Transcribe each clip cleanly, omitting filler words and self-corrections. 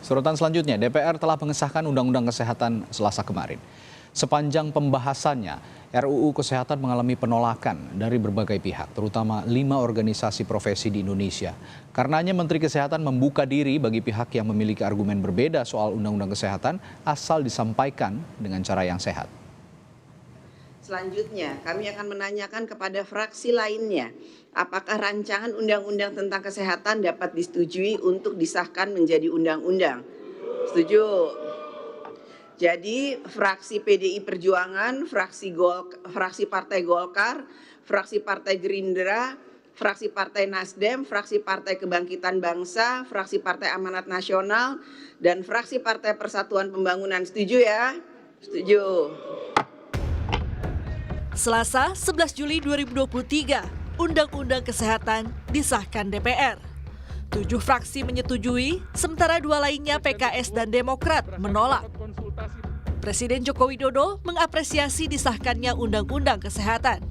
Sorotan selanjutnya, DPR telah mengesahkan Undang-Undang Kesehatan Selasa kemarin. Sepanjang pembahasannya, RUU Kesehatan mengalami penolakan dari berbagai pihak, terutama 5 organisasi profesi di Indonesia. Karenanya Menteri Kesehatan membuka diri bagi pihak yang memiliki argumen berbeda soal Undang-Undang Kesehatan asal disampaikan dengan cara yang sehat. Selanjutnya, kami akan menanyakan kepada fraksi lainnya, apakah rancangan undang-undang tentang kesehatan dapat disetujui untuk disahkan menjadi undang-undang? Setuju? Jadi, fraksi PDI Perjuangan, fraksi Partai Golkar, fraksi Partai Gerindra, fraksi Partai Nasdem, fraksi Partai Kebangkitan Bangsa, fraksi Partai Amanat Nasional, dan fraksi Partai Persatuan Pembangunan. Setuju ya? Setuju. Selasa 11 Juli 2023, Undang-Undang Kesehatan disahkan DPR. 7 fraksi menyetujui, sementara 2 lainnya PKS dan Demokrat menolak. Presiden Joko Widodo mengapresiasi disahkannya Undang-Undang Kesehatan.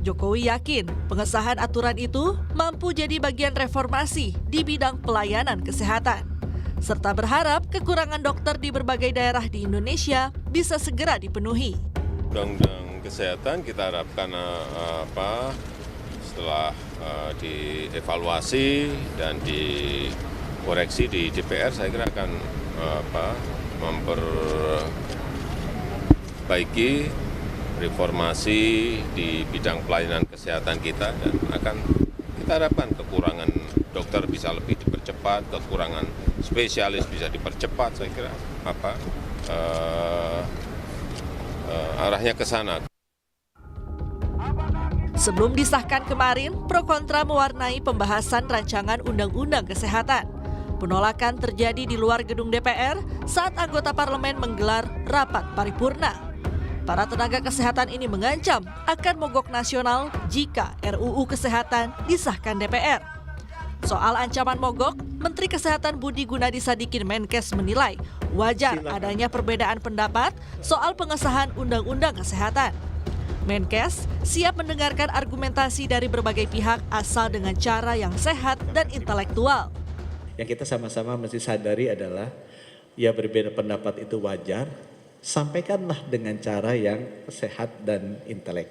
Jokowi yakin pengesahan aturan itu mampu jadi bagian reformasi di bidang pelayanan kesehatan, serta berharap kekurangan dokter di berbagai daerah di Indonesia bisa segera dipenuhi. Undang-undang Kesehatan kita harapkan setelah dievaluasi dan dikoreksi di DPR, saya kira akan memperbaiki reformasi di bidang pelayanan kesehatan kita, dan akan kita harapkan kekurangan dokter bisa lebih dipercepat, kekurangan spesialis bisa dipercepat. Saya kira arahnya ke sana. Sebelum disahkan kemarin, pro kontra mewarnai pembahasan rancangan Undang-Undang Kesehatan. Penolakan terjadi di luar gedung DPR saat anggota parlemen menggelar rapat paripurna. Para tenaga kesehatan ini mengancam akan mogok nasional jika RUU Kesehatan disahkan DPR. Soal ancaman mogok, Menteri Kesehatan Budi Gunadi Sadikin Menkes menilai wajar adanya perbedaan pendapat soal pengesahan Undang-Undang Kesehatan. Menkes siap mendengarkan argumentasi dari berbagai pihak asal dengan cara yang sehat dan intelektual. Yang kita sama-sama mesti sadari adalah, ya berbeda pendapat itu wajar, sampaikanlah dengan cara yang sehat dan intelek.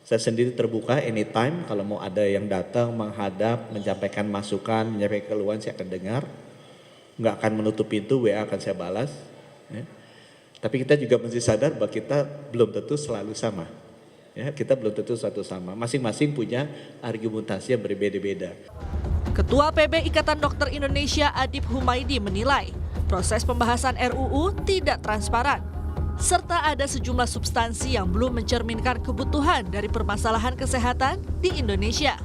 Saya sendiri terbuka anytime kalau mau ada yang datang, menghadap, menyampaikan masukan, menyampaikan keluhan, saya akan dengar. Nggak akan menutup pintu, WA akan saya balas. Ya. Tapi kita juga mesti sadar bahwa kita belum tentu selalu sama. Ya, kita belum tentu selalu sama. Masing-masing punya argumentasi yang berbeda-beda. Ketua PB Ikatan Dokter Indonesia Adip Humaydi menilai proses pembahasan RUU tidak transparan, serta ada sejumlah substansi yang belum mencerminkan kebutuhan dari permasalahan kesehatan di Indonesia.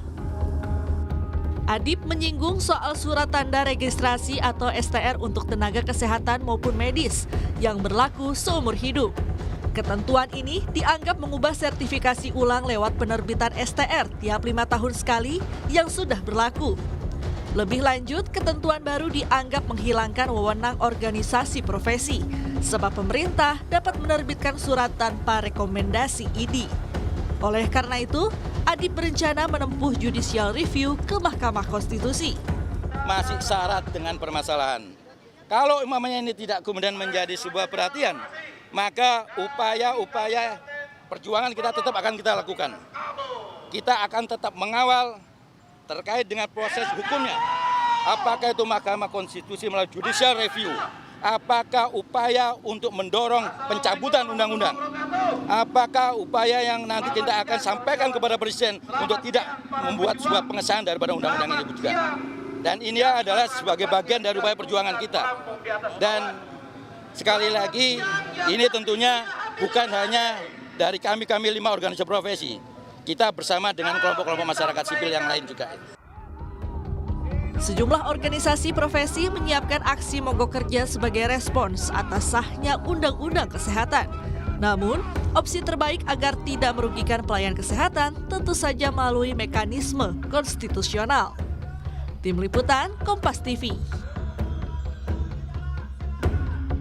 Adip menyinggung soal surat tanda registrasi atau STR untuk tenaga kesehatan maupun medis yang berlaku seumur hidup. Ketentuan ini dianggap mengubah sertifikasi ulang lewat penerbitan STR tiap 5 tahun sekali yang sudah berlaku. Lebih lanjut, ketentuan baru dianggap menghilangkan wewenang organisasi profesi, sebab pemerintah dapat menerbitkan surat tanpa rekomendasi ID. Oleh karena itu, Adip berencana menempuh judicial review ke Mahkamah Konstitusi. Masih syarat dengan permasalahan. Kalau umpamanya ini tidak kemudian menjadi sebuah perhatian, maka upaya-upaya perjuangan kita tetap akan kita lakukan. Kita akan tetap mengawal terkait dengan proses hukumnya. Apakah itu Mahkamah Konstitusi melalui judicial review? Apakah upaya untuk mendorong pencabutan undang-undang? Apakah upaya yang nanti kita akan sampaikan kepada Presiden untuk tidak membuat sebuah pengesahan daripada undang-undang ini juga? Dan ini adalah sebagai bagian dari upaya perjuangan kita. Dan sekali lagi, ini tentunya bukan hanya dari kami 5 organisasi profesi. Kita bersama dengan kelompok-kelompok masyarakat sipil yang lain juga. Sejumlah organisasi profesi menyiapkan aksi mogok kerja sebagai respons atas sahnya Undang-Undang Kesehatan. Namun, opsi terbaik agar tidak merugikan pelayan kesehatan tentu saja melalui mekanisme konstitusional. Tim Liputan, Kompas TV.